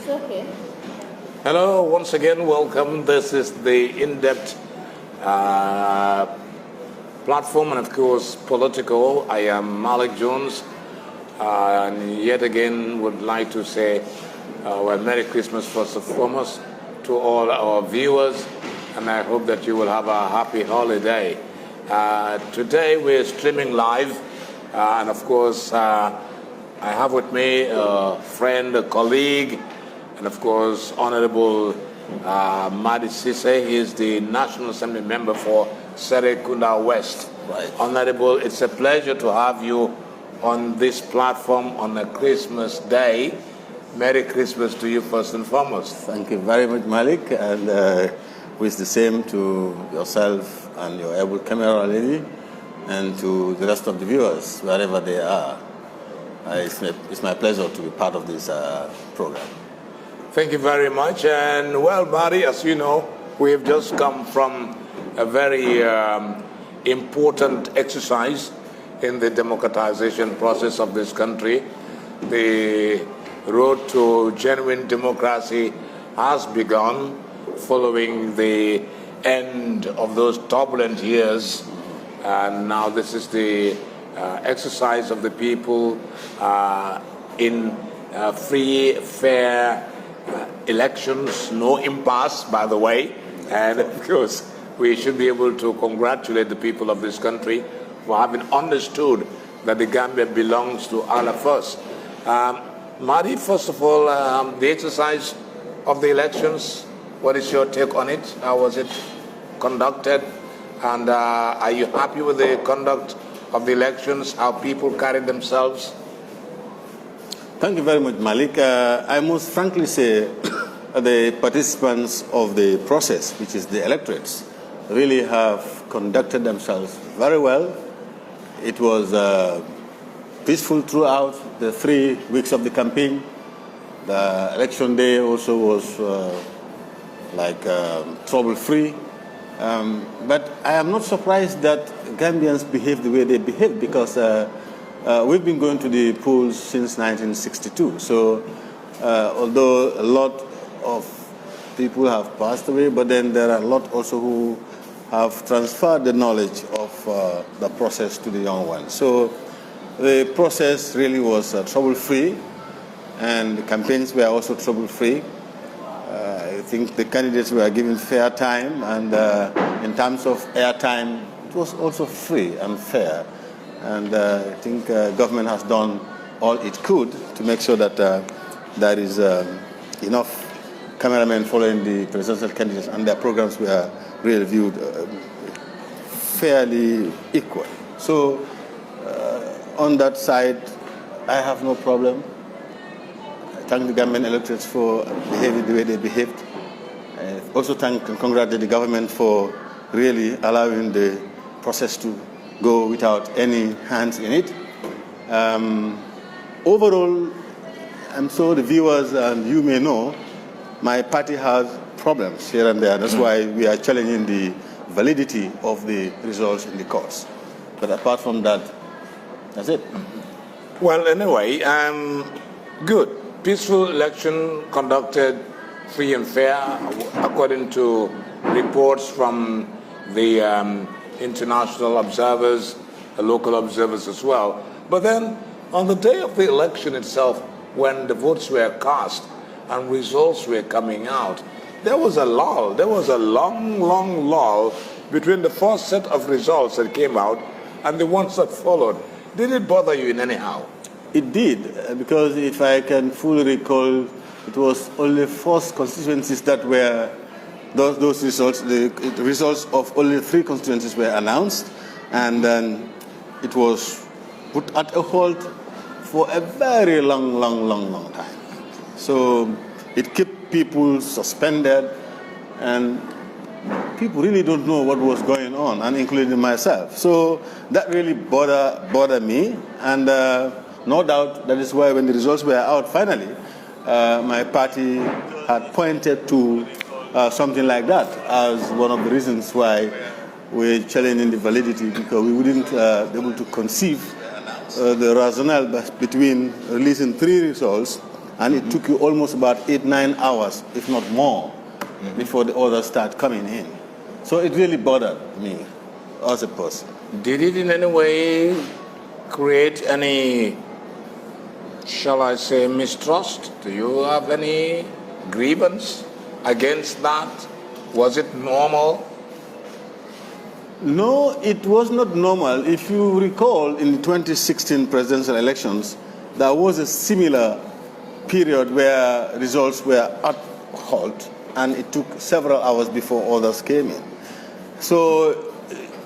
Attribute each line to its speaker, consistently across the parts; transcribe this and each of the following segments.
Speaker 1: It's okay.
Speaker 2: Hello, once again, welcome. This is the in-depth platform and, of course, Politico. I am Malik Jones, and yet again would like to say, well, Merry Christmas first and foremost to all our viewers, and I hope that you will have a happy holiday. Today we're streaming live, and of course, I have with me a friend, a colleague, and of course, Honorable Madi Cesssay. He is the National Assembly member for Serekunda West.
Speaker 3: Right.
Speaker 2: Honorable, it's a pleasure to have you on this platform on a Christmas day. Merry Christmas to you first and foremost.
Speaker 3: Thank you very much, Malik, and wish the same to yourself and your able camera lady, and to the rest of the viewers, wherever they are. It's my pleasure to be part of this program.
Speaker 2: Thank you very much. And well, Madi, as you know, we have just come from a very important exercise in the democratization process of this country. The road to genuine democracy has begun following the end of those turbulent years. And now this is the exercise of the people in free, fair elections, no impasse, by the way. And of course, we should be able to congratulate the people of this country for having understood that the Gambia belongs to all of us. Madi, first of all, the exercise of the elections, what is your take on it? How was it conducted? And are you happy with the conduct of the elections, how people carried themselves?
Speaker 3: Thank you very much, Malik. I must frankly say the participants of the process, which is the electorates, really have conducted themselves very well. It was peaceful throughout the 3 weeks of the campaign. The election day also was trouble-free. But I am not surprised that Gambians behave the way they behave, because we've been going to the polls since 1962. So although a lot of people have passed away, but then there are a lot also who have transferred the knowledge of the process to the young ones. So the process really was trouble-free, and the campaigns were also trouble-free. I think the candidates were given fair time, and in terms of airtime, it was also free and fair. And I think government has done all it could to make sure that there is enough cameramen following the presidential candidates, and their programs were really viewed fairly equal. So on that side, I have no problem. I thank the government electorates for behaving the way they behaved. I also thank and congratulate the government for really allowing the process to go without any hands in it. Overall, I'm sure the viewers and you may know, my party has problems here and there. That's why we are challenging the validity of the results in the courts. But apart from that, that's it.
Speaker 2: Well, anyway, good. Peaceful election conducted free and fair, according to reports from the international observers, local observers as well. But then, on the day of the election itself, when the votes were cast and results were coming out, there was a lull. There was a long, long lull between the first set of results that came out and the ones that followed. Did it bother you in any how?
Speaker 3: It did, because if I can fully recall, it was only 4 constituencies that were those results. The results of only 3 constituencies were announced, and then it was put at a hold for a very long time. So it kept people suspended, and people really don't know what was going on, and including myself. So that really bothered me, and no doubt that is why when the results were out finally, my party had pointed to something like that as one of the reasons why we're challenging the validity, because we wouldn't be able to conceive the rationale between releasing 3 results And it took you almost about 8-9 hours, if not more, before the others start coming in. So it really bothered me as a person.
Speaker 2: Did it in any way create any, shall I say, mistrust? Do you have any grievance against that? Was it normal?
Speaker 3: No, it was not normal. If you recall, in the 2016 presidential elections, there was a similar period where results were at halt, and it took several hours before others came in. So,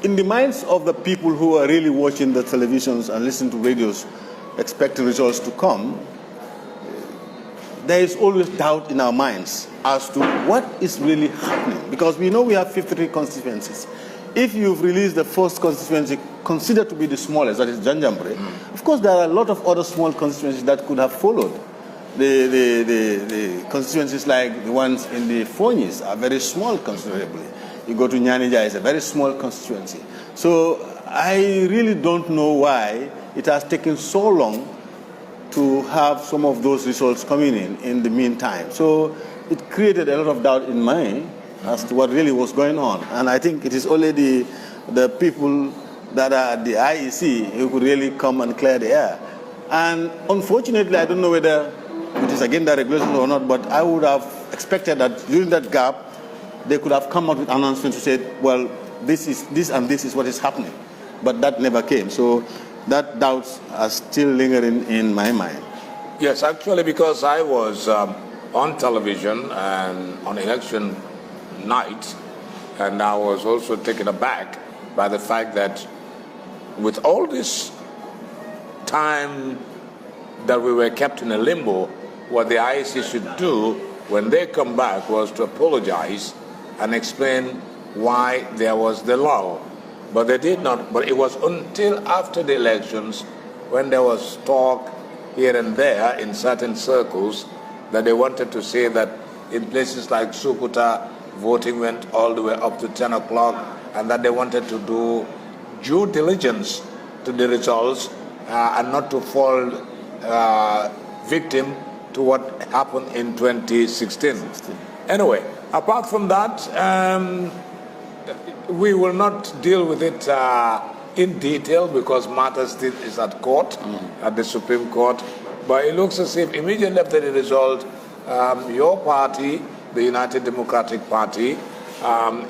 Speaker 3: in the minds of the people who are really watching the televisions and listening to radios, expecting results to come, there is always doubt in our minds as to what is really happening. Because we know we have 53 constituencies. If you've released the first constituency considered to be the smallest, that is Janjambure, of course there are a lot of other small constituencies that could have followed. The constituencies like the ones in the Fonyis are very small considerably. You go to Nyanija, it's a very small constituency. So I really don't know why it has taken so long to have some of those results coming in the meantime. So it created a lot of doubt in me as to what really was going on. And I think it is only the people that are at the IEC who could really come and clear the air. And unfortunately, I don't know whether it is against the regulations or not, but I would have expected that during that gap, they could have come out with announcements to say, well, this and this is what is happening. But that never came. So that doubts are still lingering in my mind.
Speaker 2: Yes, actually, because I was on television and on election night, and I was also taken aback by the fact that with all this time that we were kept in a limbo, what the IEC should do when they come back was to apologize and explain why there was the lull. But they did not. But it was until after the elections, when there was talk here and there in certain circles, that they wanted to say that in places like Sukuta, voting went all the way up to 10 o'clock, and that they wanted to do due diligence to the results and not to fall victim to what happened in 2016. Anyway, apart from that, we will not deal with it in detail because matter still is at court, at the Supreme Court. But it looks as if immediately after the result, your party, the United Democratic Party,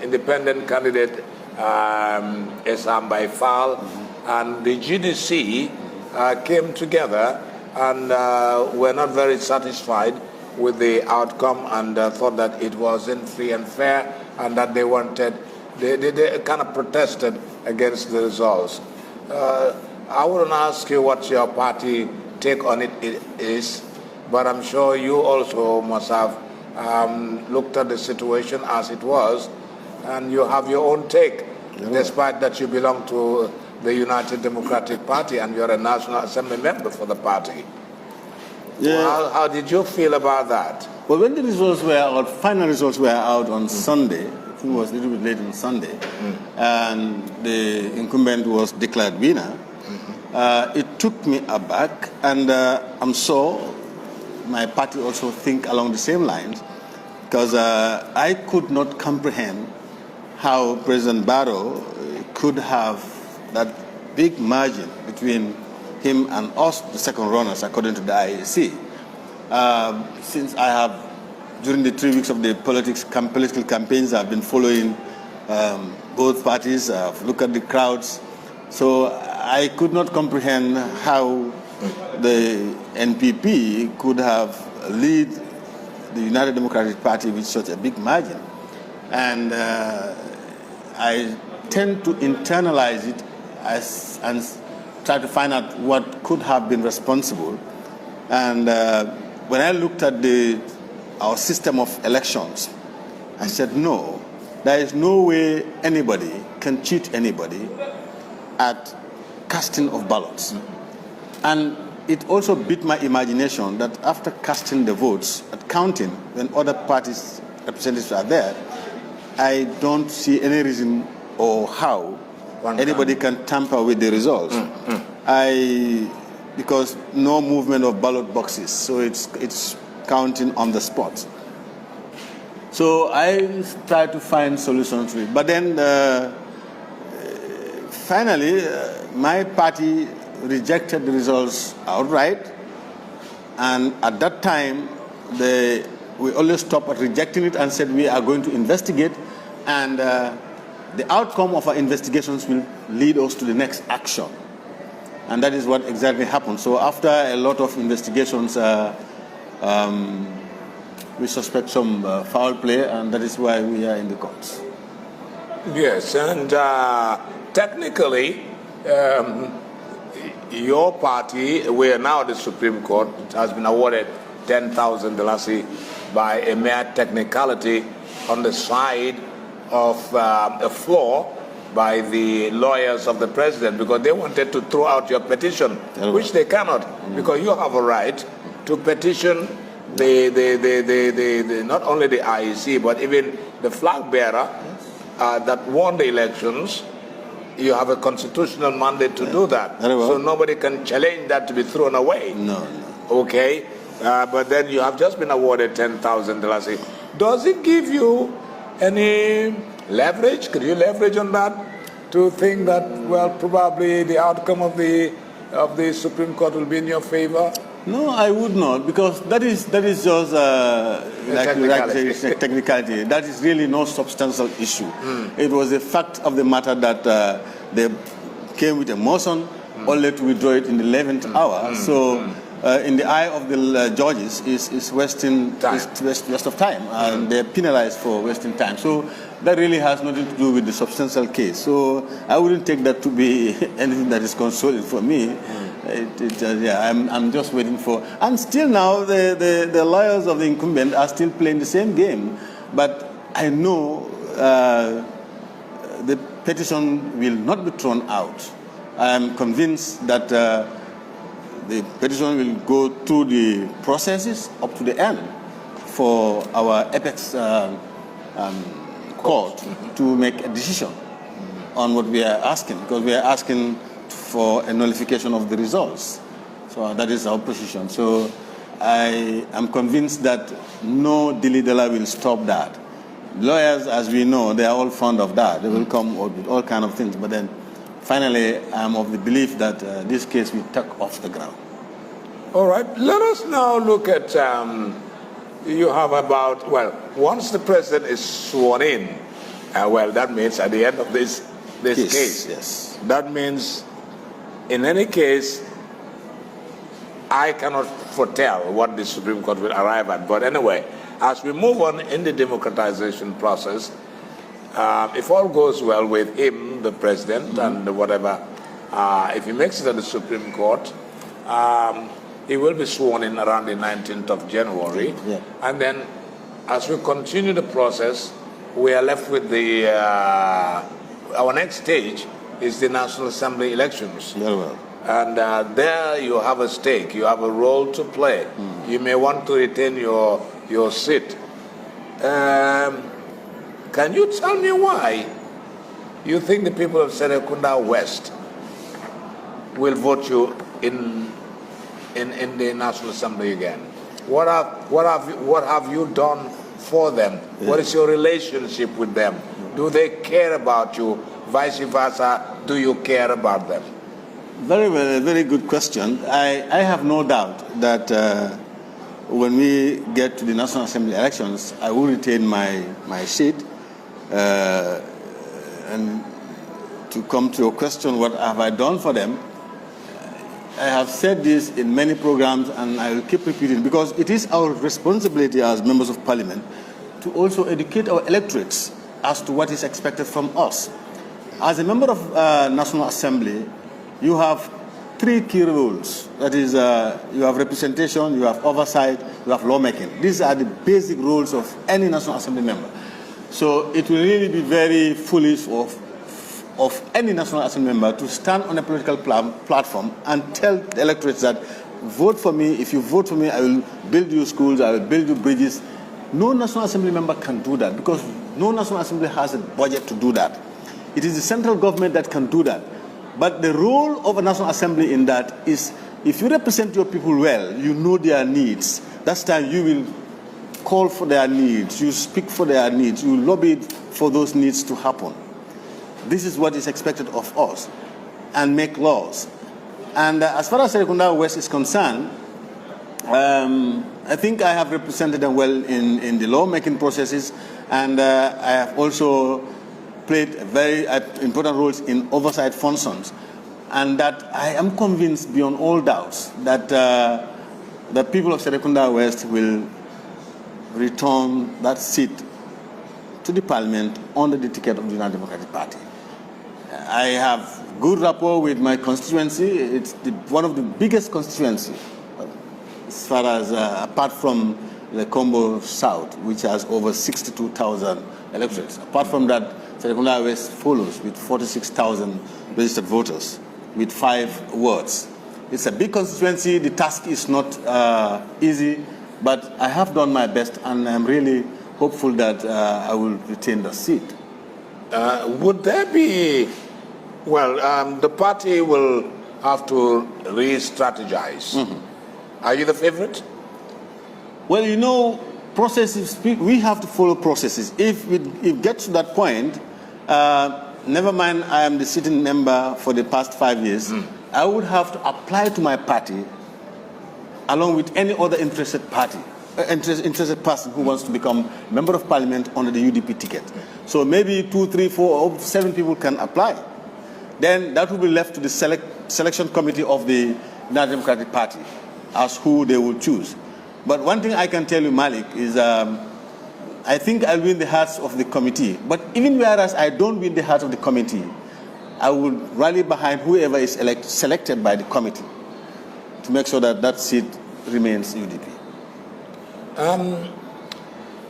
Speaker 2: independent candidate Esam Baifal, and the GDC came together and were not very satisfied with the outcome and thought that it wasn't free and fair and that they wanted, they kind of protested against the results. I wouldn't ask you what your party take on it is, but I'm sure you also must have looked at the situation as it was, and you have your own take, despite that you belong to the United Democratic Party and you're a National Assembly member for the party. Yeah. How did you feel about that?
Speaker 3: Well, when the results were out, final results were out on Sunday, I think it was a little bit late on Sunday, and the incumbent was declared winner, it took me aback, and I'm sure my party also think along the same lines, because I could not comprehend how President Barrow could have that big margin between him and us, the second runners, according to the IEC. Since I have, during the 3 weeks of the political campaigns, I've been following both parties, I've looked at the crowds, so I could not comprehend how the NPP could have lead the United Democratic Party with such a big margin. And I tend to internalize it and try to find out what could have been responsible. And when I looked at our system of elections, I said, no, there is no way anybody can cheat anybody at casting of ballots. And it also beat my imagination that after casting the votes, at counting, when other parties' representatives are there, I don't see any reason or how anybody can tamper with the results. I because no movement of ballot boxes, so it's counting on the spot. So I tried to find solutions to it, but then finally my party rejected the results outright, and at that time we always stopped at rejecting it and said we are going to investigate, and the outcome of our investigations will lead us to the next action. And that is what exactly happened. So after a lot of investigations, we suspect some foul play, and that is why we are in the courts.
Speaker 2: Yes, and technically, your party, we are now the Supreme Court, has been awarded $10,000 by a mere technicality on the side of a flaw by the lawyers of the president, because they wanted to throw out your petition, which they cannot, because you have a right to petition not only the IEC, but even the flag bearer that won the elections. You have a constitutional mandate to do that. So nobody can challenge that to be thrown away.
Speaker 3: No.
Speaker 2: Okay? But then you have just been awarded $10,000. Does it give you any leverage? Could you leverage on that to think that, well, probably the outcome of the Supreme Court will be in your favor?
Speaker 3: No, I would not, because that is just technicality. That is really no substantial issue. It was a fact of the matter that they came with a motion only to withdraw it in the 11th hour. So in the eye of the judges, is wasting waste of time, and they're penalized for wasting time. So that really has nothing to do with the substantial case. So I wouldn't take that to be anything that is consoling for me. I'm just waiting for, and still now the lawyers of the incumbent are still playing the same game. But I know the petition will not be thrown out. I am convinced that the petition will go through the processes up to the end for our apex court to make a decision on what we are asking, because we are asking for a nullification of the results. So that is our position. So I am convinced that no dilly-dally will stop that. Lawyers, as we know, they are all fond of that. They will come out with all kinds of things. But then finally, I'm of the belief that this case will take off the ground.
Speaker 2: All right. Let us now look at, you have about, well, once the president is sworn in, well, that means at the end of this case,
Speaker 3: yes.
Speaker 2: That means in any case, I cannot foretell what the Supreme Court will arrive at. But anyway, as we move on in the democratization process, if all goes well with him, the president, and whatever, if he makes it to the Supreme Court, he will be sworn in around the 19th of January.
Speaker 3: Yeah.
Speaker 2: And then as we continue the process, we are left with our next stage is the National Assembly elections.
Speaker 3: Very well.
Speaker 2: And there you have a stake, you have a role to play. You may want to retain your seat. Can you tell me why you think the people of Serekunda West will vote you in the National Assembly again? What have you done for them? What is your relationship with them? Do they care about you? Vice versa, do you care about them?
Speaker 3: Very well, a very good question. I have no doubt that when we get to the National Assembly elections, I will retain my seat. And to come to your question, what have I done for them? I have said this in many programs, and I will keep repeating, because it is our responsibility as members of parliament to also educate our electorates as to what is expected from us. As a member of National Assembly, you have three key roles. That is, you have representation, you have oversight, you have lawmaking. These are the basic roles of any National Assembly member. So it will really be very foolish of any National Assembly member to stand on a political platform and tell the electorates that, vote for me, if you vote for me, I will build you schools, I will build you bridges. No National Assembly member can do that, because no National Assembly has a budget to do that. It is the central government that can do that. But the role of a National Assembly in that is if you represent your people well, you know their needs. That's time you will call for their needs, you speak for their needs, you lobby for those needs to happen. This is what is expected of us, and make laws. And as far as Serekunda West is concerned, I think I have represented them well in the lawmaking processes, and I have also played very important roles in oversight functions. And that I am convinced beyond all doubts that the people of Serekunda West will return that seat to the parliament under the ticket of the United Democratic Party. I have good rapport with my constituency. It's one of the biggest constituencies as far as, apart from the Combo South, which has over 62,000 electorates. Apart from that, Serekunda West follows with 46,000 registered voters with 5 wards. It's a big constituency. The task is not easy, but I have done my best, and I'm really hopeful that I will retain the seat.
Speaker 2: Would there be, the party will have to re-strategize. Mm-hmm. Are you the favorite?
Speaker 3: Well, you know, processes, we have to follow processes. If it gets to that point, never mind I am the sitting member for the past 5 years, I would have to apply to my party along with any other interested person who wants to become member of parliament under the UDP ticket. So maybe 2, 3, 4, or 7 people can apply. Then that will be left to the selection committee of the United Democratic Party as who they will choose. But one thing I can tell you, Malik, is I think I'll win the hearts of the committee. But even whereas I don't win the heart of the committee, I will rally behind whoever is selected by the committee to make sure that that seat remains UDP.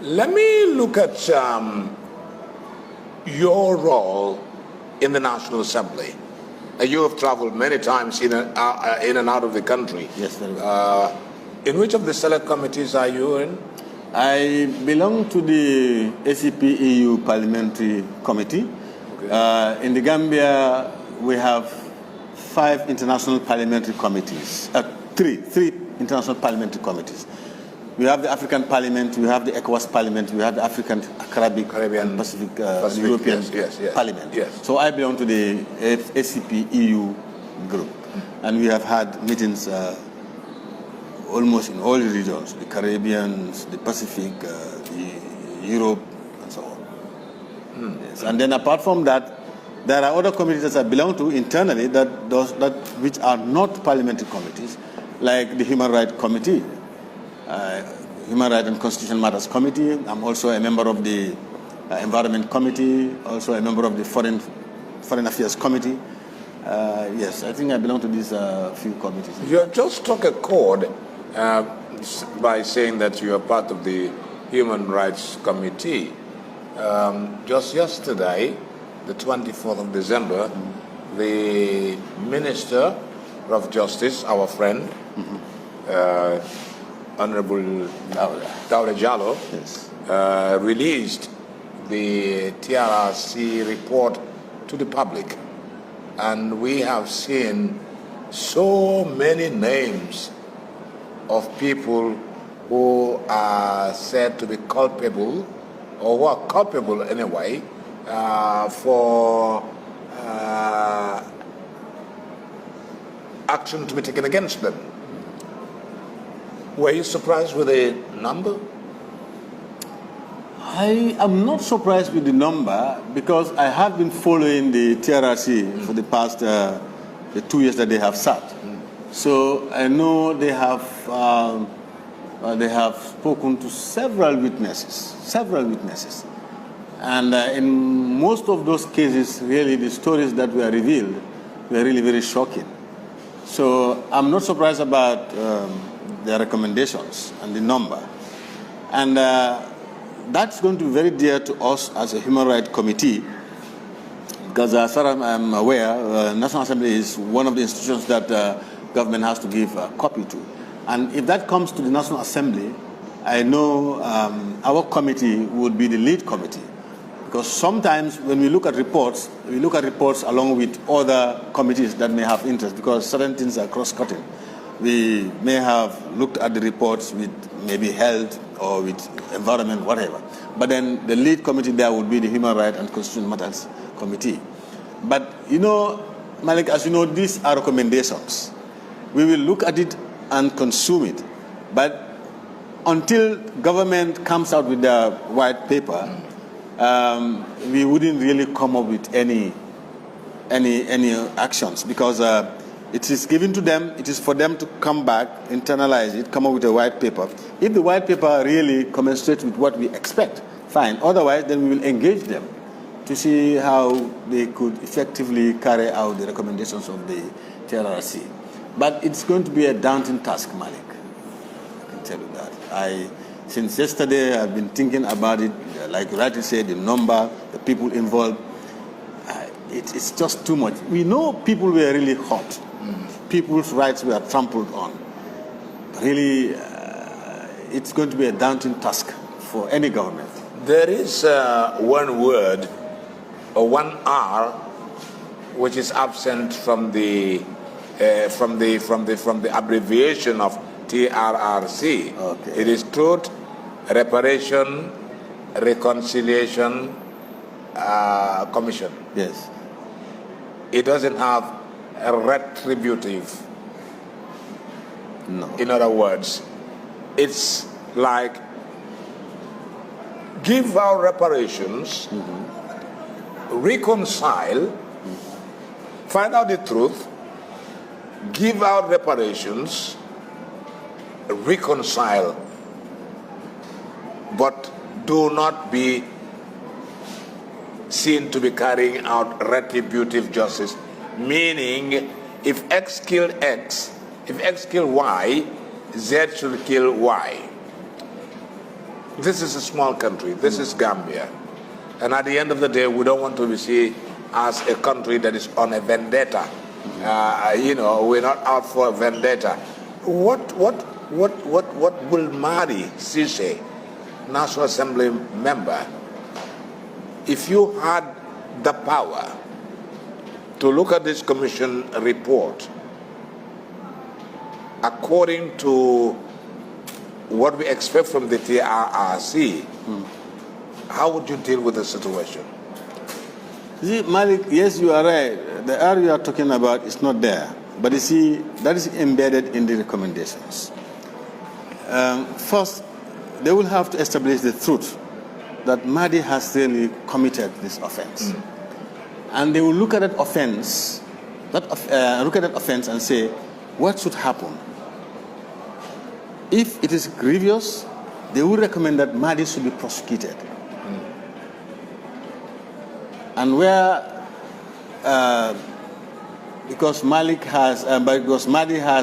Speaker 2: Let me look at your role in the National Assembly. You have traveled many times in and out of the country.
Speaker 3: Yes, very well.
Speaker 2: In which of the select committees are you in?
Speaker 3: I belong to the ACP-EU Parliamentary Committee. Okay. In the Gambia, we have 5 international parliamentary committees, three international parliamentary committees. We have the African Parliament, we have the ECOWAS Parliament, we have the African, Caribbean, Pacific European Parliament. Yes. So I belong to the ACP-EU group. And we have had meetings almost in all the regions, the Caribbean, the Pacific, Europe, and so on. Yes. And then apart from that, there are other committees that I belong to internally which are not parliamentary committees, like the Human Rights Committee, Human Rights and Constitutional Matters Committee. I'm also a member of the Environment Committee, also a member of the Foreign Affairs Committee. Yes, I think I belong to these few committees.
Speaker 2: You have just struck a chord by saying that you are part of the Human Rights Committee. Just yesterday, the 24th of December, the Minister of Justice, our friend, Honorable Dauda Jallo, yes, released the TRRC report to the public. And we have seen so many names of people who are said to be culpable, or who are culpable anyway, for action to be taken against them. Were you surprised with the number?
Speaker 3: I am not surprised with the number because I have been following the TRRC for the past the 2 years that they have sat. So I know they have spoken to several witnesses. And in most of those cases, really the stories that were revealed were really very shocking. So I'm not surprised about their recommendations and the number. And that's going to be very dear to us as a Human Rights Committee, because as far as I'm aware, National Assembly is one of the institutions that government has to give a copy to. And if that comes to the National Assembly, I know our committee would be the lead committee. Because sometimes when we look at reports along with other committees that may have interest, because certain things are cross-cutting. We may have looked at the reports with maybe health or with environment, whatever. But then the lead committee there would be the Human Rights and Constitutional Matters Committee. But, Malik, as you know, these are recommendations. We will look at it and consume it. But until government comes out with their white paper, we wouldn't really come up with any actions, because it is given to them. It is for them to come back, internalize it, come up with a white paper. If the white paper really commensurates with what we expect, fine. Otherwise, then we will engage them to see how they could effectively carry out the recommendations of the TRRC. But it's going to be a daunting task, Malik. I can tell you that. Since yesterday, I've been thinking about it. Like you rightly said, the number, the people involved. It's just too much. We know people were really hurt. People's rights were trampled on. Really, it's going to be a daunting task for any government.
Speaker 2: There is one word or one R which is absent from the abbreviation of TRRC.
Speaker 3: Okay.
Speaker 2: It is Truth, Reparation, Reconciliation Commission.
Speaker 3: Yes.
Speaker 2: It doesn't have a retributive.
Speaker 3: No.
Speaker 2: In other words, it's like give our reparations, reconcile, find out the truth, give out reparations, reconcile, but do not be seen to be carrying out retributive justice, meaning if X killed X, if X killed Y, Z should kill Y. This is a small country. This is Gambia. And at the end of the day, we don't want to be seen as a country that is on a vendetta. We're not out for a vendetta. What will Madi, Cesssay, National Assembly member, if you had the power to look at this commission report according to what we expect from the TRRC, how would you deal with the situation?
Speaker 3: See, Malik, yes, you are right. The R you are talking about is not there. But you see, that is embedded in the recommendations. First, they will have to establish the truth that Madi has really committed this offense. And they will look at that offense, and say, what should happen? If it is grievous, they will recommend that Madi should be prosecuted. And where, because Madi has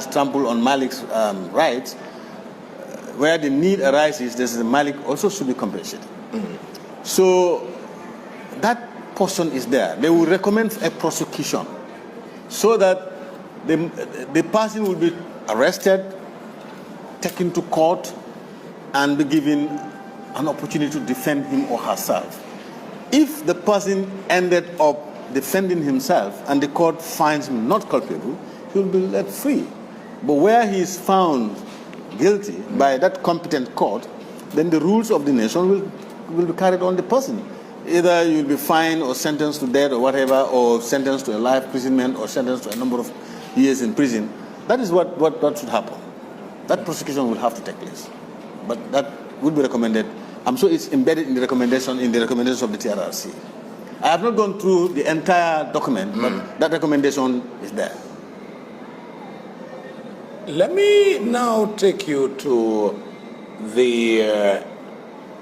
Speaker 3: trampled on Malik's rights, where the need arises, Malik also should be compensated. So that portion is there. They will recommend a prosecution so that the person will be arrested, taken to court, and be given an opportunity to defend him or herself. If the person ended up defending himself and the court finds him not culpable, he will be let free. But where he is found guilty by that competent court, then the rules of the nation will be carried on the person. Either you will be fined or sentenced to death or whatever, or sentenced to a life imprisonment or sentenced to a number of years in prison. That is what should happen. That prosecution will have to take place. But that would be recommended. I'm sure it's embedded in the recommendations of the TRRC. I have not gone through the entire document, but that recommendation is there.
Speaker 2: Let me now take you to the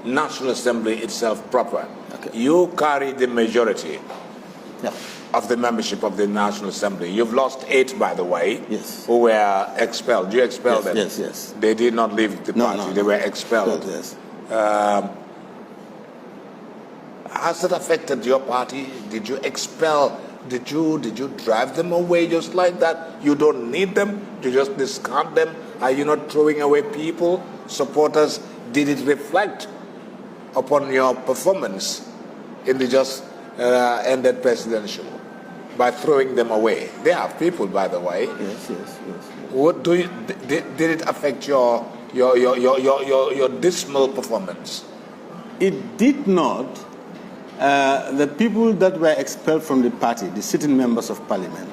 Speaker 2: National Assembly itself proper.
Speaker 3: Okay.
Speaker 2: You carry the majority
Speaker 3: Yeah.
Speaker 2: of the membership of the National Assembly. You've lost 8, by the way,
Speaker 3: Yes.
Speaker 2: who were expelled. You expelled them.
Speaker 3: Yes.
Speaker 2: They did not leave the party.
Speaker 3: No.
Speaker 2: They were expelled.
Speaker 3: Yes.
Speaker 2: Has it affected your party? Did you expel? Did you drive them away just like that? You don't need them? You just discard them? Are you not throwing away people, supporters? Did it reflect upon your performance in the just ended presidential? by throwing them away. They are people, by the way.
Speaker 3: Yes.
Speaker 2: What did it affect your dismal performance?
Speaker 3: It did not. The people that were expelled from the party, the sitting members of parliament,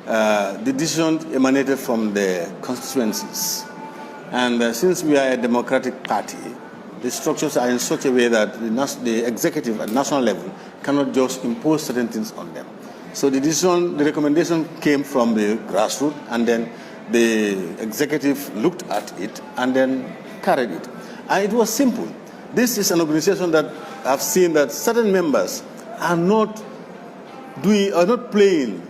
Speaker 3: the decision emanated from the constituencies. And since we are a democratic party, the structures are in such a way that the executive at national level cannot just impose certain things on them. So the recommendation came from the grassroots, and then the executive looked at it and then carried it. And it was simple. This is an organization that I've seen that certain members are not playing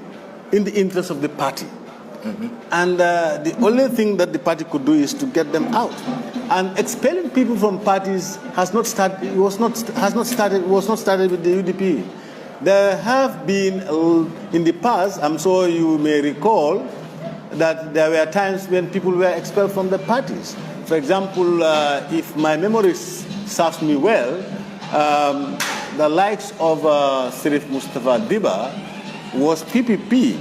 Speaker 3: in the interest of the party. Mm-hmm. And the only thing that the party could do is to get them out. And expelling people from parties was not started with the UDP. There have been in the past, I'm sure you may recall, that there were times when people were expelled from the parties. For example, if my memory serves me well, the likes of Sirif Mustafa Diba was PPP,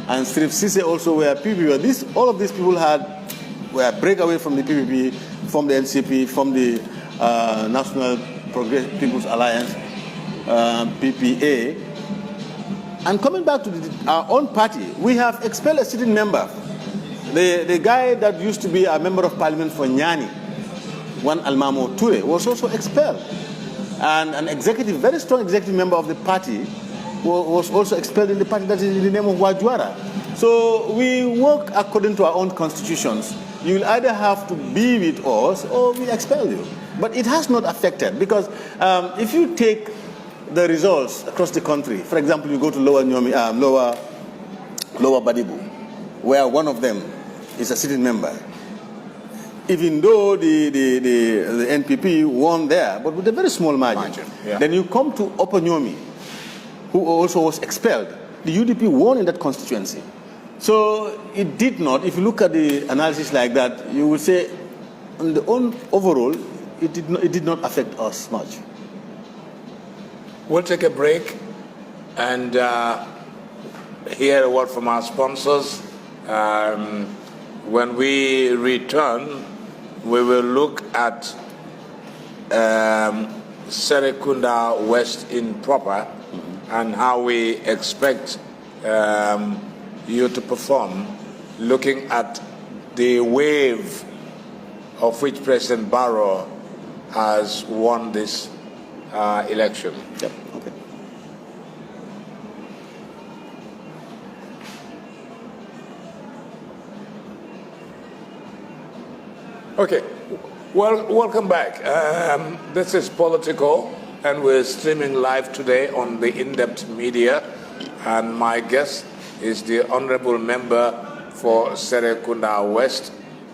Speaker 3: and Sirif Cesssay also were PPP. All of these people were breakaway from the PPP, from the NCP, from the National Progressive People's Alliance, PPA. And coming back to our own party, we have expelled a sitting member. The guy that used to be a member of parliament for Nyani, one Almamo Ture, was also expelled. And an executive, very strong executive member of the party was also expelled in the party that is in the name of Wajwara. So we work according to our own constitutions. You will either have to be with us or we expel you. But it has not affected, because if you take the results across the country, for example, you go to Lower Badibu, where one of them is a sitting member. Even though the NPP won there, but with a very small margin. Yeah. Then you come to Upper Nyomi, who also was expelled. The UDP won in that constituency. So it did not, if you look at the analysis like that, you would say, overall, it did not affect us much.
Speaker 2: We'll take a break and hear a word from our sponsors. When we return, we will look at Serekunda West in proper, and how we expect you to perform, looking at the wave of which President Barrow has won this election.
Speaker 3: Yep. Okay.
Speaker 2: Okay, well, welcome back. This is Politico, and we're streaming live today on the In-Depth Media, and my guest is the Honorable Member for Serekunda West,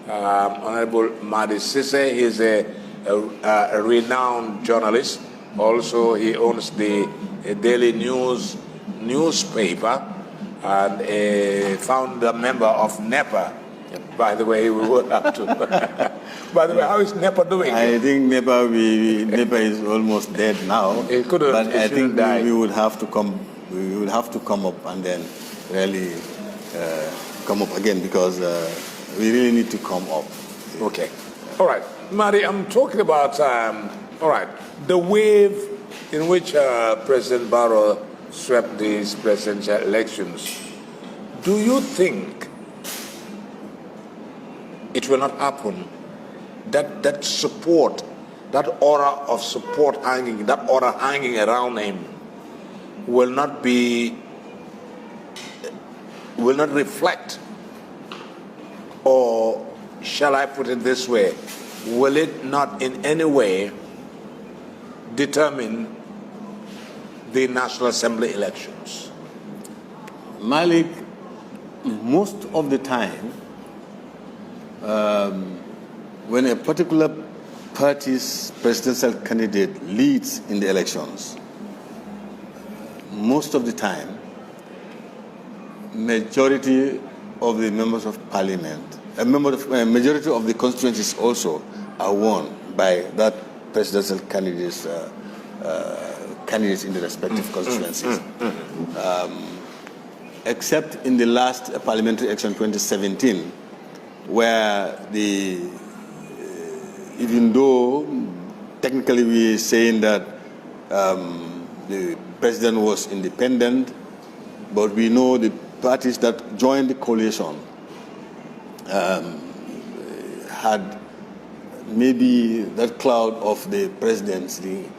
Speaker 2: Honorable Madi Cesssay. He's a renowned journalist. Also, he owns the Daily News newspaper, and a founder member of NEPA. By the way, we will have to. By the way, how is NEPA doing?
Speaker 3: I think NEPA is almost dead now.
Speaker 2: It couldn't.
Speaker 3: But I think we would have to come. We will have to come up and then really come up again, because we really need to come up.
Speaker 2: Okay. All right, Madi. I'm talking about. All right, the wave in which President Barrow swept these presidential elections. Do you think it will not happen? That support, that aura of support hanging, that aura hanging around him, will not reflect, or shall I put it this way, will it not in any way determine the National Assembly elections?
Speaker 3: Malik, most of the time, when a particular party's presidential candidate leads in the elections, most of the time, majority of the members of parliament, majority of the constituencies also are won by that presidential candidates in the respective constituencies. except in the last parliamentary election 2017, where even though technically we are saying that the president was independent, but we know the parties that joined the coalition had maybe that cloud of the presidency.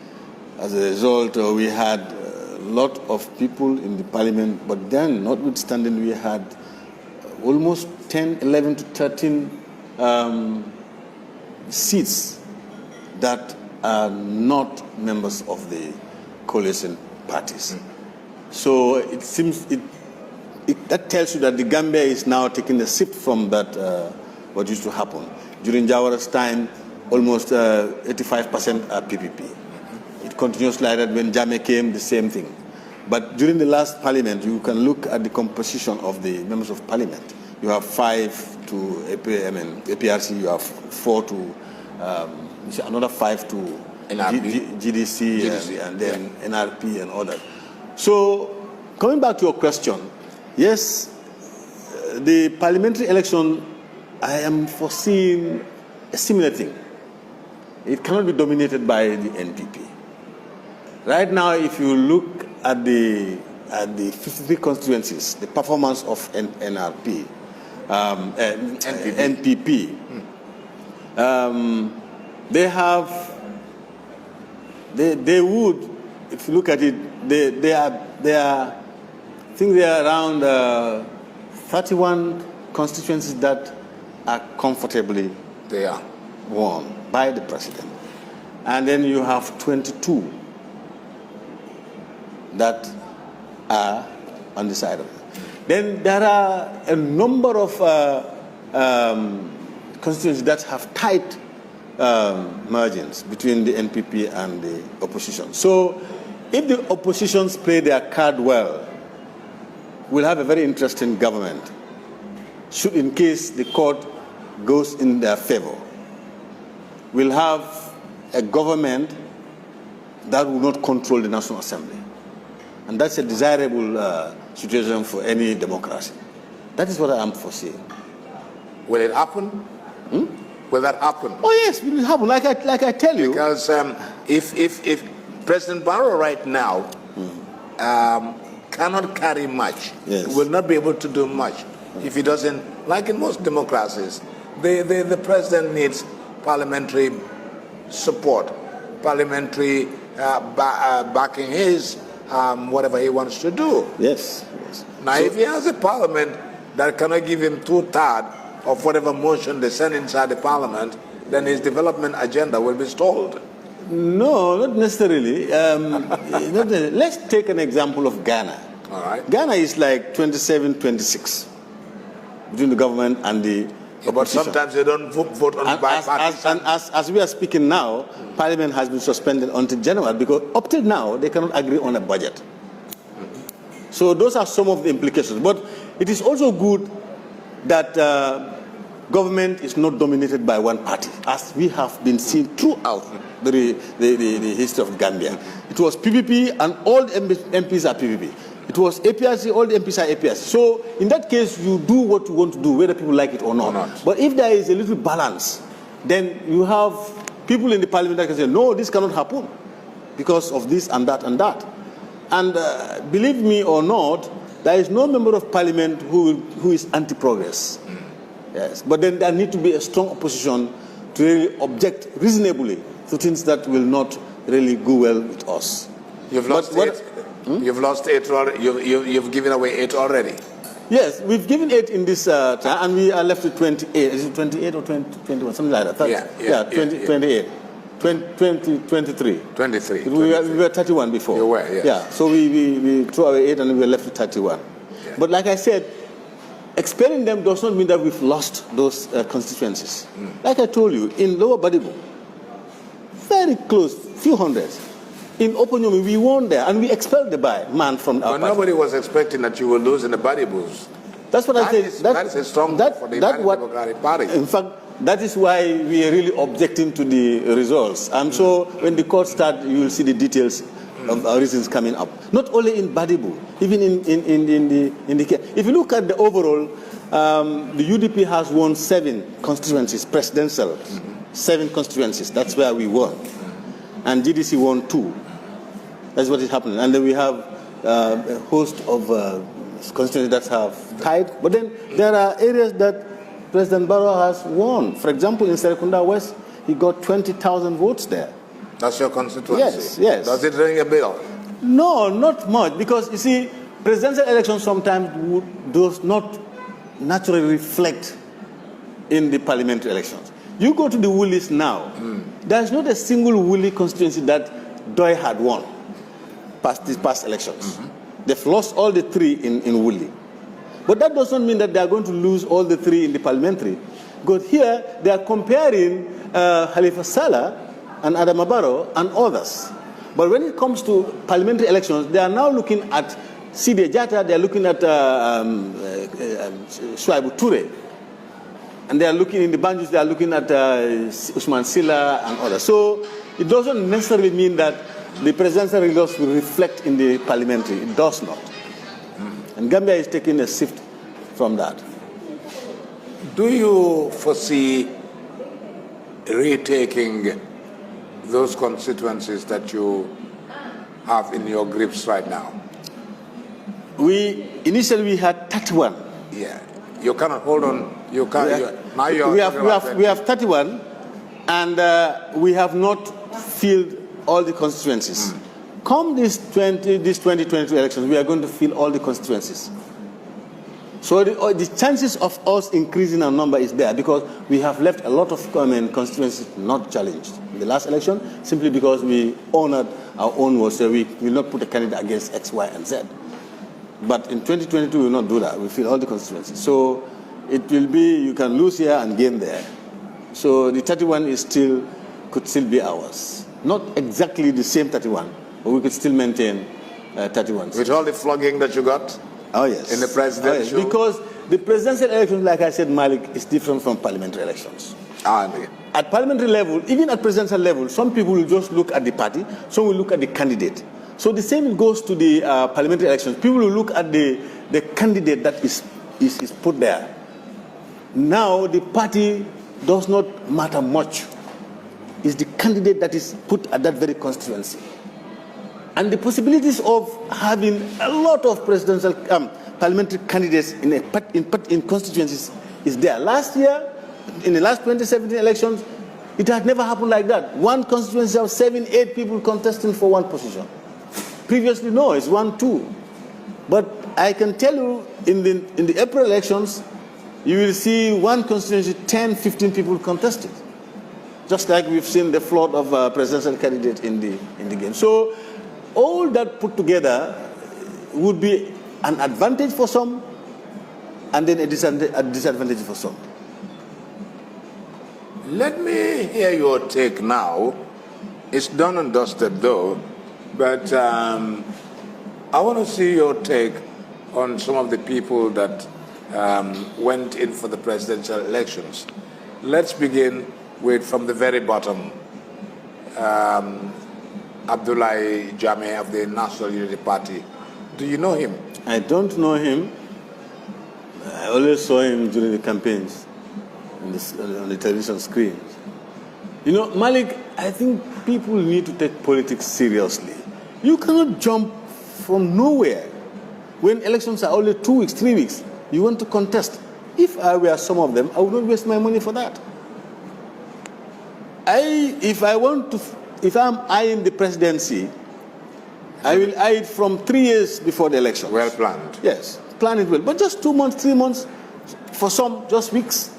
Speaker 3: As a result, we had a lot of people in the parliament, but then, notwithstanding, we had almost 10, 11 to 13 seats that are not members of the coalition parties. So it seems that tells you that the Gambia is now taking a shift from that what used to happen. During Jawara's time, almost 85% are PPP. It continues like that. When Jammeh came, the same thing. But during the last parliament, you can look at the composition of the members of parliament. You have 5 to APRC, you have 4 to another 5 to GDC, and then NRP and all that. So, coming back to your question, yes, the parliamentary election, I am foreseeing a similar thing. It cannot be dominated by the NPP. Right now, if you look at the 53 constituencies, the performance of NRP, NPP, they would, if you look at it, they are I think they are around 31 constituencies that are comfortably won by the president. And then you have 22 that are on the side of it. Then there are a number of constituencies that have tight margins between the NPP and the opposition. So if the oppositions play their card well, we'll have a very interesting government, should in case the court goes in their favor. We'll have a government that will not control the National Assembly. And that's a desirable situation for any democracy. That is what I am foreseeing.
Speaker 2: Will it happen? Will that happen?
Speaker 3: Oh yes, it will happen. Like I tell you.
Speaker 2: Because if President Barrow right now cannot carry much, will not be able to do much if he doesn't, like in most democracies, the president needs parliamentary support, parliamentary backing his whatever he wants to do.
Speaker 3: Yes.
Speaker 2: Now, if he has a parliament that cannot give him 2/3 of whatever motion they send inside the parliament, then his development agenda will be stalled.
Speaker 3: No, not necessarily. Let's take an example of Ghana.
Speaker 2: All right.
Speaker 3: Ghana is like 27-26 between the government and the opposition.
Speaker 2: But sometimes they don't vote on bipartisan.
Speaker 3: As we are speaking now, Parliament has been suspended until January because up till now they cannot agree on a budget. So those are some of the implications. But it is also good that government is not dominated by one party, as we have been seeing throughout the history of Gambia. It was PPP, and all MPs are PPP. It was APRC, all the MPs are APRC. So in that case, you do what you want to do, whether people like it or not. But if there is a little balance, then you have people in the parliament that can say, no, this cannot happen because of this and that and that. And believe me or not, there is no member of parliament who is anti-progress. Yes, but then there needs to be a strong opposition to really object reasonably to things that will not really go well with us.
Speaker 2: You've lost 8. You've lost 8 already. You've given away 8 already.
Speaker 3: Yes, we've given 8 in this time, and we are left with 28. Is it 28 or 21? Something like that. 28. 23.
Speaker 2: 23.
Speaker 3: We were 31 before.
Speaker 2: You were, yes.
Speaker 3: Yeah, so we threw away 8 and we were left with 31. Yeah. But like I said, expelling them does not mean that we've lost those constituencies. Like I told you, in Lower Badibu, very close, few hundreds. In Oponyomi, we won there, and we expelled the man from our party.
Speaker 2: Nobody was expecting that you will lose in the Badibus.
Speaker 3: That's what I said.
Speaker 2: That is a strong vote for the Democratic Party.
Speaker 3: In fact, that is why we are really objecting to the results. And so when the court starts, you will see the details of reasons coming up. Not only in Badibu, even in the if you look at the overall, the UDP has won 7 constituencies, presidential, 7 constituencies. That's where we won, and GDC won 2. That's what is happening. And then we have a host of constituencies that have tied. But then there are areas that President Barrow has won. For example, in Serekunda West, he got 20,000 votes there.
Speaker 2: That's your constituency?
Speaker 3: Yes, yes.
Speaker 2: Does it ring a bell?
Speaker 3: No, not much, because you see, presidential elections sometimes does not naturally reflect in the parliamentary elections. You go to the Woolies now, there's not a single Woolly constituency that Doi had won these past elections. They've lost all the 3 in Woolly. But that does not mean that they are going to lose all the 3 in the parliamentary. Because here, they are comparing Halifa Saleh and Adama Barrow and others. But when it comes to parliamentary elections, they are now looking at Sidi Jata, they are looking at Shuaibu Toure. And they are looking in the Banjus, they are looking at Usman Silla and others. So it doesn't necessarily mean that the presidential results will reflect in the parliamentary. It does not. And Gambia is taking a shift from that.
Speaker 2: Do you foresee retaking those constituencies that you have in your grips right now?
Speaker 3: Initially we had 31.
Speaker 2: Yeah. You cannot hold on. You can't.
Speaker 3: We have 31, and we have not filled all the constituencies. Come this 2022 elections, we are going to fill all the constituencies. So the chances of us increasing our number is there, because we have left a lot of constituencies not challenged in the last election, simply because we honored our own votes. So we will not put a candidate against X, Y, and Z. But in 2022, we will not do that. We fill all the constituencies. So it will be, you can lose here and gain there. So the 31 could still be ours. Not exactly the same 31, but we could still maintain 31.
Speaker 2: With all the flogging that you got?
Speaker 3: Oh, yes.
Speaker 2: In the presidential?
Speaker 3: Oh, yes. Because the presidential elections, like I said, Malik, is different from parliamentary elections. At parliamentary level, even at presidential level, some people will just look at the party, some will look at the candidate. So the same goes to the parliamentary elections. People will look at the candidate that is put there. Now, the party does not matter much. It's the candidate that is put at that very constituency. And the possibilities of having a lot of presidential parliamentary candidates in constituencies is there. Last year, in the last 2017 elections, it had never happened like that. One constituency of 7, 8 people contesting for one position. Previously, no, it's 1, 2. But I can tell you, in the April elections, you will see one constituency, 10, 15 people contested. Just like we've seen the flood of presidential candidates in the game. So all that put together would be an advantage for some and then a disadvantage for some.
Speaker 2: Let me hear your take now. It's done and dusted though, but I want to see your take on some of the people that went in for the presidential elections. Let's begin from the very bottom. Abdullahi Jammeh of the National Unity Party. Do you know him?
Speaker 3: I don't know him. I always saw him during the campaigns on the television screen. You know, Malik, I think people need to take politics seriously. You cannot jump from nowhere. When elections are only 2 weeks, 3 weeks, you want to contest. If I were some of them, I would not waste my money for that. If I'm eyeing the presidency, I will eye it from 3 years before the election.
Speaker 2: Well planned.
Speaker 3: Yes, plan it well. But just 2 months, 3 months, for some, just weeks.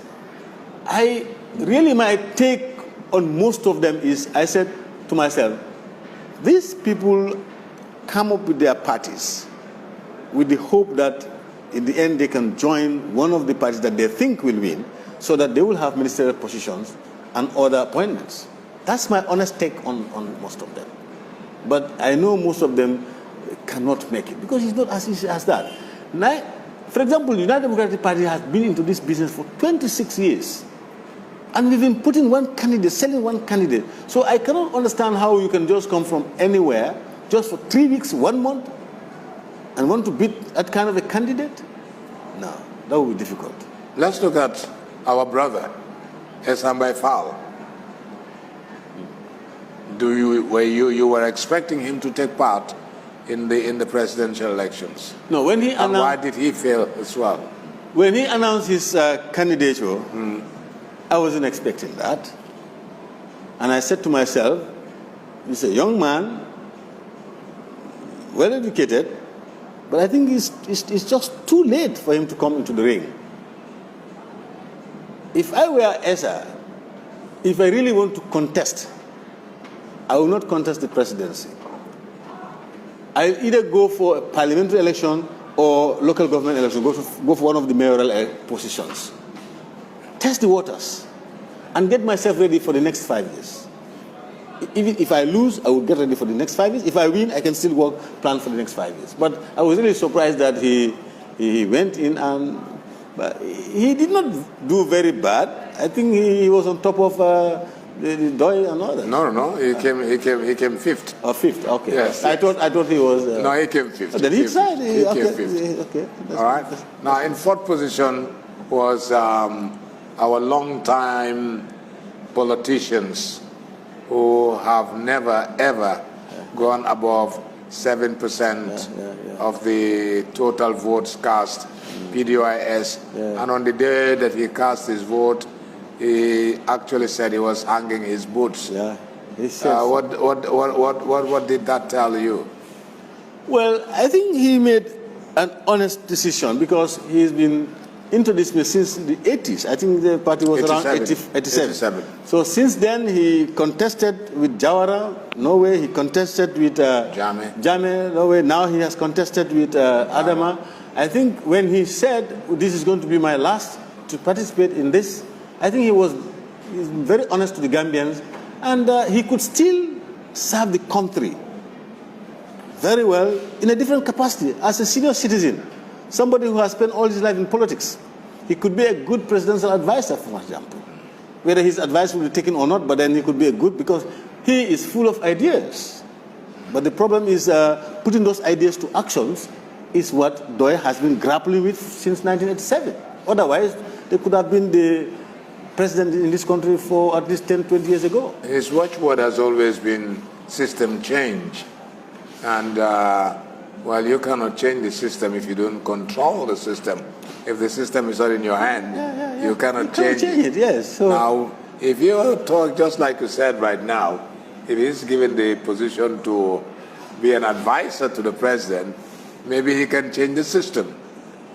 Speaker 3: My take on most of them is, I said to myself, these people come up with their parties with the hope that in the end they can join one of the parties that they think will win, so that they will have ministerial positions and other appointments. That's my honest take on most of them. But I know most of them cannot make it, because it's not as easy as that. Now, for example, the United Democratic Party has been into this business for 26 years. And we've been putting one candidate, selling one candidate. So I cannot understand how you can just come from anywhere just for 3 weeks, 1 month, and want to beat that kind of a candidate? No, that would be difficult.
Speaker 2: Let's look at our brother, Cesssay Fall. You were expecting him to take part in the presidential elections?
Speaker 3: No, when he
Speaker 2: and why did he fail as well?
Speaker 3: When he announced his candidature, I wasn't expecting that. And I said to myself, he's a young man, well educated, but I think it's just too late for him to come into the ring. If I were Cesssay, if I really want to contest, I will not contest the presidency. I'll either go for a parliamentary election or local government election, go for one of the mayoral positions. Test the waters and get myself ready for the next 5 years. Even if I lose, I will get ready for the next 5 years. If I win, I can still plan for the next 5 years. But I was really surprised that he went in but he did not do very bad. I think he was on top of the Doi and others.
Speaker 2: No. He came fifth.
Speaker 3: Oh, fifth. Okay.
Speaker 2: Yes.
Speaker 3: I thought he was.
Speaker 2: No, he came fifth.
Speaker 3: Then he tried.
Speaker 2: He came fifth.
Speaker 3: Okay.
Speaker 2: All right. Now, in fourth position was our long-time politicians who have never ever gone above 7% of the total votes cast, PDOIS. And on the day that he cast his vote, he actually said he was hanging his boots.
Speaker 3: Yeah, he said
Speaker 2: what did that tell you?
Speaker 3: Well, I think he made an honest decision because he's been into this since the 80s. I think the party was
Speaker 2: 87.
Speaker 3: around 87. So since then, he contested with Jawara, Norway. He contested with Jame, Norway. Now he has contested with Adama. I think when he said, this is going to be my last to participate in this, I think he's very honest to the Gambians, and he could still serve the country very well in a different capacity as a senior citizen, somebody who has spent all his life in politics. He could be a good presidential advisor, for example. Whether his advice will be taken or not, but then he could be a good, because he is full of ideas. But the problem is putting those ideas to actions is what Doi has been grappling with since 1987. Otherwise, they could have been the president in this country for at least 10, 20 years ago.
Speaker 2: His watchword has always been system change. And well, you cannot change the system if you don't control the system. If the system is not in your hand, you cannot change it.
Speaker 3: Yes. So
Speaker 2: now, if you talk just like you said right now, if he's given the position to be an advisor to the president, maybe he can change the system.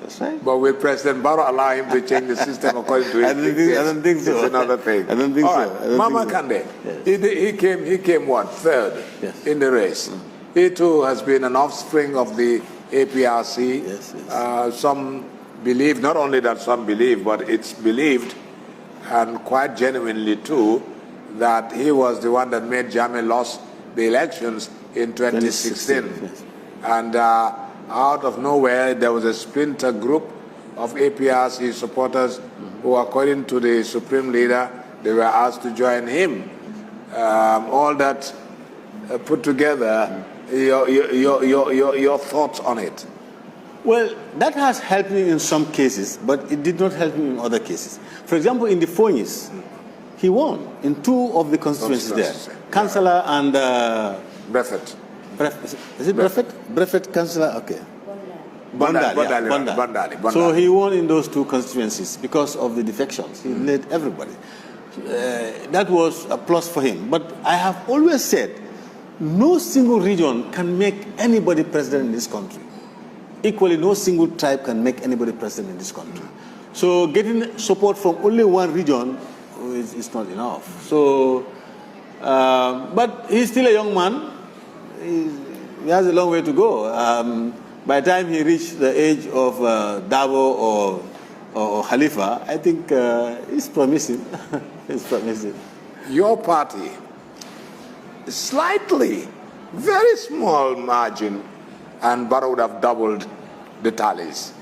Speaker 3: That's right.
Speaker 2: But will President Barrow allow him to change the system according to his
Speaker 3: I don't think so.
Speaker 2: It's another thing.
Speaker 3: I don't think
Speaker 2: All
Speaker 3: so.
Speaker 2: right. Mama Kande, yes. he came what, third in the race. He too has been an offspring of the APRC.
Speaker 3: Yes.
Speaker 2: Some believe, not only that some believe, but it's believed, and quite genuinely too, that he was the one that made Jammeh lost the elections in 2016.
Speaker 3: Yes.
Speaker 2: And out of nowhere, there was a splinter group of APRC supporters who, according to the Supreme Leader, they were asked to join him. All that put together, your thoughts on it?
Speaker 3: Well, that has helped me in some cases, but it did not help me in other cases. For example, in the Fonyis, he won in 2 of the constituencies there. Councillor and...
Speaker 2: Breffet.
Speaker 3: Is it Breffet? Breffet Councillor, okay.
Speaker 2: Bandali.
Speaker 3: So he won in those 2 constituencies because of the defections. He led everybody. That was a plus for him. But I have always said, no single region can make anybody president in this country. Equally, no single tribe can make anybody president in this country. So getting support from only one region is not enough. So, but he's still a young man. He has a long way to go. By the time he reached the age of Dabo or Khalifa, I think he's promising. He's promising.
Speaker 2: Your party, slightly, very small margin, and Barrow would have doubled the tallies.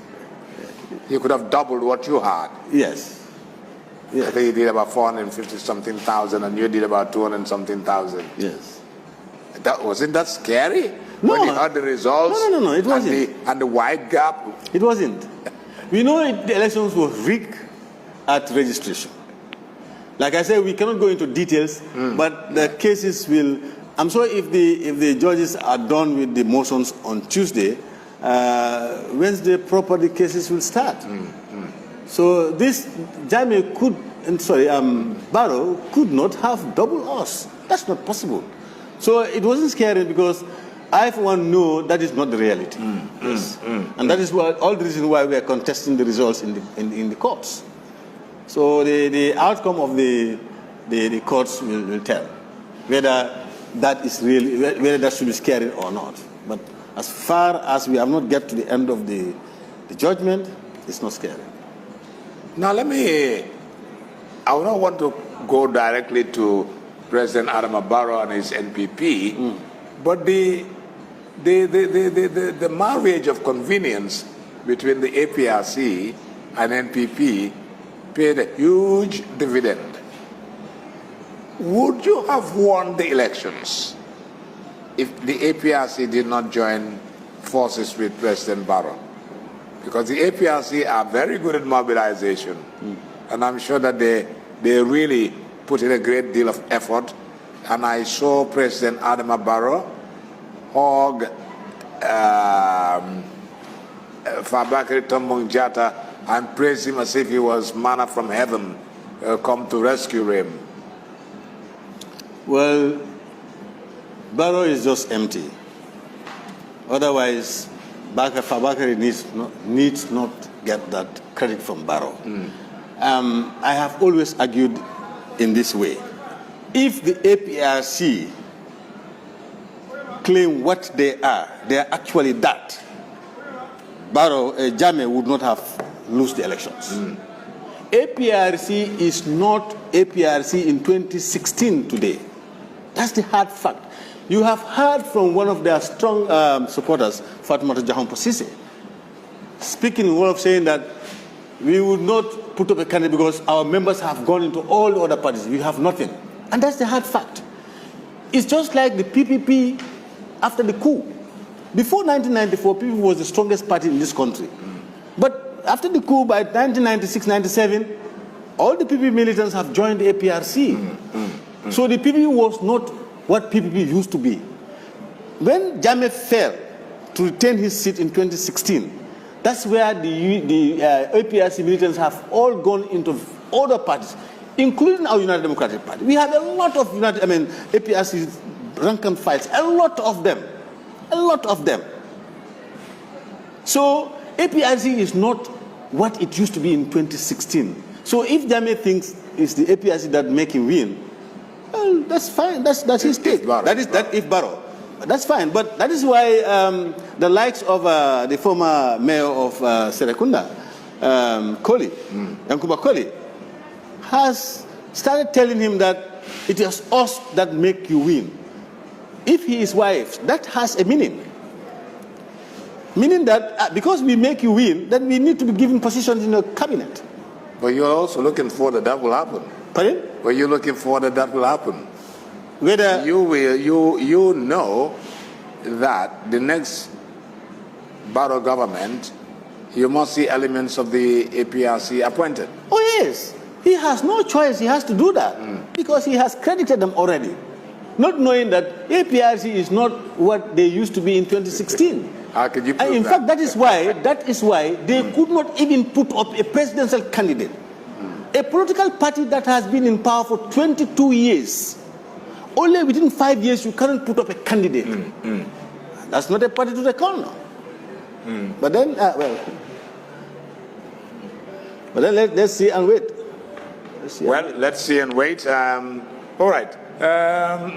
Speaker 2: He could have doubled what you had.
Speaker 3: Yes.
Speaker 2: I think he did about 450-something thousand, and you did about 200-something thousand.
Speaker 3: Yes.
Speaker 2: Wasn't that scary?
Speaker 3: No.
Speaker 2: When you heard the results?
Speaker 3: No, it wasn't.
Speaker 2: And the wide gap?
Speaker 3: It wasn't. We know the elections were rigged at registration. Like I said, we cannot go into details, but the cases will. I'm sure if the judges are done with the motions on Tuesday, Wednesday properly cases will start. So this Barrow could not have double us. That's not possible. So it wasn't scary because I, for one, know that is not the reality. Yes. And that is all the reason why we are contesting the results in the courts. So the outcome of the courts will tell whether that is really, whether that should be scary or not. But as far as we have not get to the end of the judgment, it's not scary.
Speaker 2: Now I would not want to go directly to President Adama Barrow and his NPP, but the marriage of convenience between the APRC and NPP paid a huge dividend. Would you have won the elections if the APRC did not join forces with President Barrow? Because the APRC are very good at mobilization, and I'm sure that they really put in a great deal of effort. And I saw President Adama Barrow hug Fabakary Tombong Jatta and praise him as if he was manna from heaven come to rescue him.
Speaker 3: Well, Barrow is just empty. Otherwise, Fabakary needs not get that credit from Barrow. I have always argued in this way. If the APRC claim what they are actually that. Barrow, Jammeh would not have lost the elections. APRC is not APRC in 2016 today. That's the hard fact. You have heard from one of their strong supporters, Fatoumata Jahon Cesssay, speaking in way of saying that we would not put up a candidate because our members have gone into all the other parties. We have nothing. And that's the hard fact. It's just like the PPP after the coup. Before 1994, PPP was the strongest party in this country. But after the coup, by 1996-97, all the PPP militants have joined the APRC. So the PPP was not what PPP used to be. When Jammeh failed to retain his seat in 2016, that's where the APRC militants have all gone into other parties, including our United Democratic Party. We have a lot of APRC rank and files, a lot of them. So APRC is not what it used to be in 2016. So if Jammeh thinks it's the APRC that make him win, well, that's fine. That's his take. If Barrow. That's fine. But that is why the likes of the former mayor of Serekunda, Yankuba Koli, has started telling him that it is us that make you win. If he is wife, that has a meaning. Meaning that because we make you win, then we need to be given positions in the cabinet.
Speaker 2: But you're also looking for that will happen.
Speaker 3: Pardon?
Speaker 2: But you're looking for that will happen.
Speaker 3: Whether
Speaker 2: you know that the next Barrow government, you must see elements of the APRC appointed.
Speaker 3: Oh yes, he has no choice. He has to do that because he has credited them already, not knowing that APRC is not what they used to be in 2016.
Speaker 2: How could you prove
Speaker 3: in
Speaker 2: that?
Speaker 3: fact, that is why they could not even put up a presidential candidate. A political party that has been in power for 22 years. Only within 5 years you cannot put up a candidate. That's not a party to reckon now. But then, let's see and wait.
Speaker 2: Let's see and wait. All right.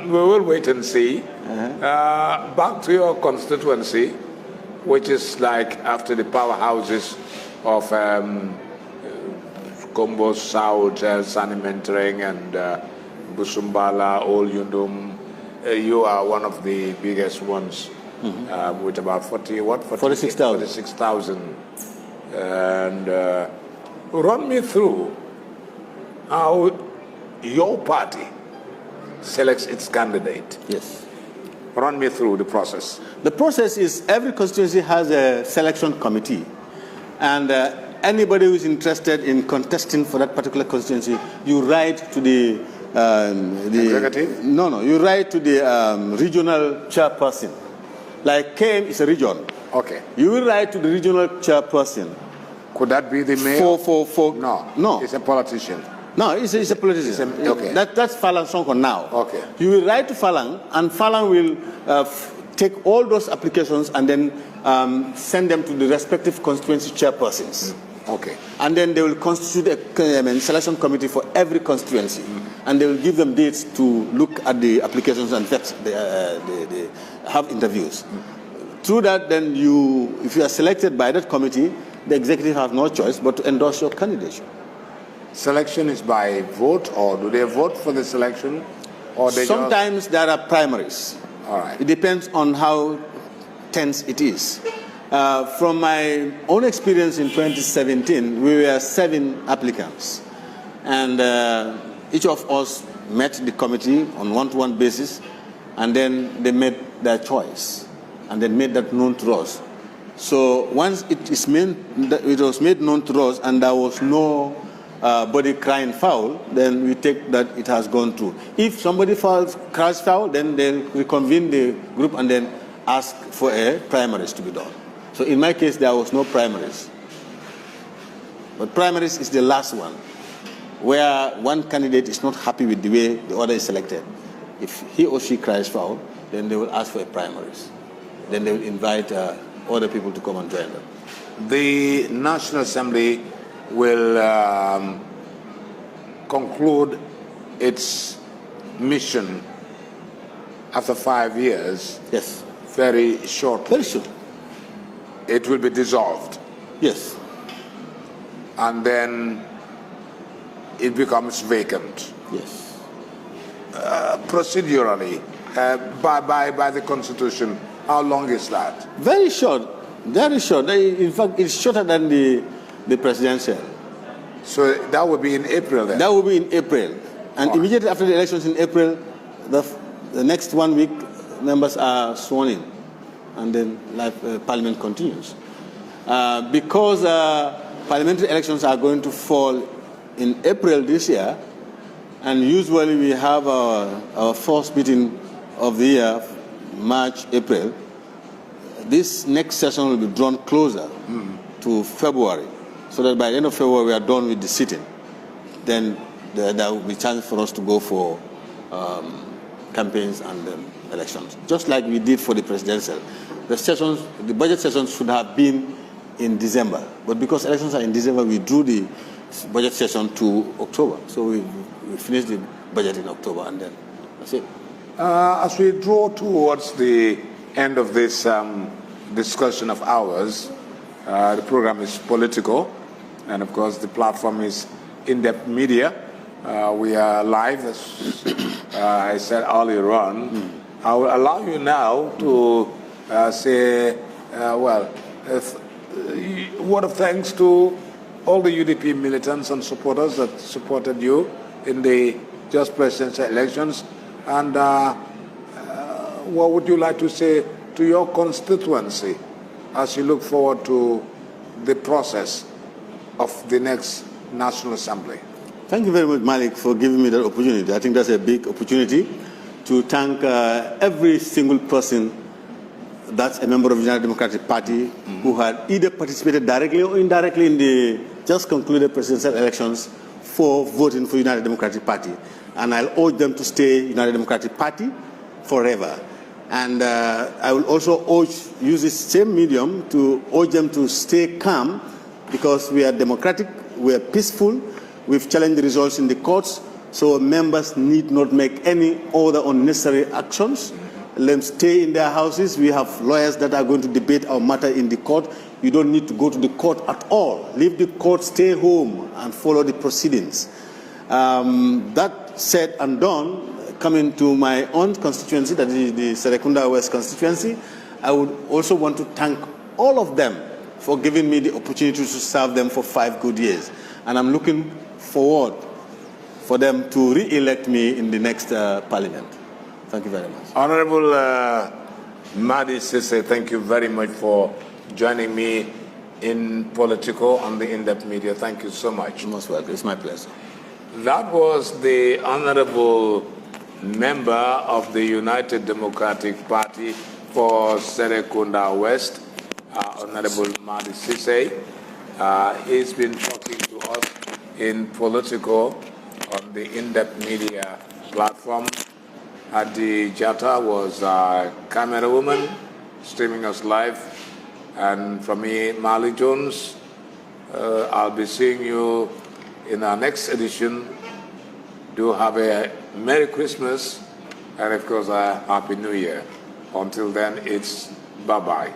Speaker 2: We will wait and see. Back to your constituency, which is like after the powerhouses of Kombo South, Sani Mentereng, and Busumbala, Old Yundum. You are one of the biggest ones with about 46,000. And run me through how your party selects its candidate.
Speaker 3: Yes.
Speaker 2: Run me through the process.
Speaker 3: The process is every constituency has a selection committee, and anybody who is interested in contesting for that particular constituency, you write to the
Speaker 2: executive?
Speaker 3: No, you write to the regional chairperson. Like KM is a region.
Speaker 2: Okay.
Speaker 3: You will write to the regional chairperson.
Speaker 2: Could that be the mayor? No. It's a politician.
Speaker 3: No, it's a politician.
Speaker 2: Okay.
Speaker 3: That's Falang Sonko now.
Speaker 2: Okay.
Speaker 3: You will write to Falang, and Falang will take all those applications and then send them to the respective constituency chairpersons.
Speaker 2: Okay.
Speaker 3: And then they will constitute a selection committee for every constituency. And they will give them dates to look at the applications and they have interviews. Through that, then if you are selected by that committee, the executive has no choice but to endorse your candidature.
Speaker 2: Selection is by vote, or do they vote for the selection? Or they
Speaker 3: Sometimes there are primaries.
Speaker 2: All right.
Speaker 3: It depends on how tense it is. From my own experience in 2017, we were 7 applicants. And each of us met the committee on one-to-one basis, and then they made their choice, and then made that known to us. So once it was made known to us, and there was no body crying foul, then we take that it has gone through. If somebody cries foul, then they'll reconvene the group and then ask for a primaries to be done. So in my case, there was no primaries. But primaries is the last one, where one candidate is not happy with the way the other is selected. If he or she cries foul, then they will ask for a primaries. Then they will invite other people to come and join them.
Speaker 2: The National Assembly will conclude its mission after 5 years.
Speaker 3: Yes.
Speaker 2: Very shortly.
Speaker 3: Very soon.
Speaker 2: It will be dissolved.
Speaker 3: Yes.
Speaker 2: And then it becomes vacant.
Speaker 3: Yes.
Speaker 2: Procedurally, by the Constitution, how long is that?
Speaker 3: Very short. Very short. In fact, it's shorter than the presidential.
Speaker 2: So that will be in April then?
Speaker 3: That will be in April. And immediately after the elections in April, the next 1 week, members are sworn in. And then Parliament continues. Because parliamentary elections are going to fall in April this year, and usually we have our first meeting of the year, March, April. This next session will be drawn closer to February, so that by the end of February we are done with the sitting. Then there will be a chance for us to go for campaigns and elections, just like we did for the presidential. The budget sessions should have been in December, but because elections are in December, we drew the budget session to October. So we finished the budget in October, and then that's it.
Speaker 2: As we draw towards the end of this discussion of ours, the program is Politico, and of course the platform is In-Depth Media. We are live, as I said earlier on. I will allow you now to say, a word of thanks to all the UDP militants and supporters that supported you in the just presidential elections. And what would you like to say to your constituency as you look forward to the process of the next National Assembly?
Speaker 3: Thank you very much, Malik, for giving me that opportunity. I think that's a big opportunity to thank every single person that's a member of the United Democratic Party who had either participated directly or indirectly in the just concluded presidential elections for voting for United Democratic Party. And I'll urge them to stay United Democratic Party forever. And I will also use this same medium to urge them to stay calm, because we are democratic, we are peaceful, we've challenged the results in the courts, so members need not make any other unnecessary actions. Let them stay in their houses. We have lawyers that are going to debate our matter in the court. You don't need to go to the court at all. Leave the court, stay home, and follow the proceedings. That said and done, coming to my own constituency, that is the Serekunda West constituency, I would also want to thank all of them for giving me the opportunity to serve them for 5 good years. And I'm looking forward for them to re-elect me in the next parliament. Thank you very much.
Speaker 2: Honorable Madi Cesssay, thank you very much for joining me in Politico on the In-Depth Media. Thank you so much.
Speaker 3: You're most welcome. It's my pleasure.
Speaker 2: That was the Honorable Member of the United Democratic Party for Serekunda West, Honorable Madi Cesssay. He's been talking to us in Politico on the In-Depth Media platform. Adi Jata was our camera woman, streaming us live. And from me, Malik Jones, I'll be seeing you in our next edition. Do have a Merry Christmas and, of course, a Happy New Year. Until then, it's bye-bye.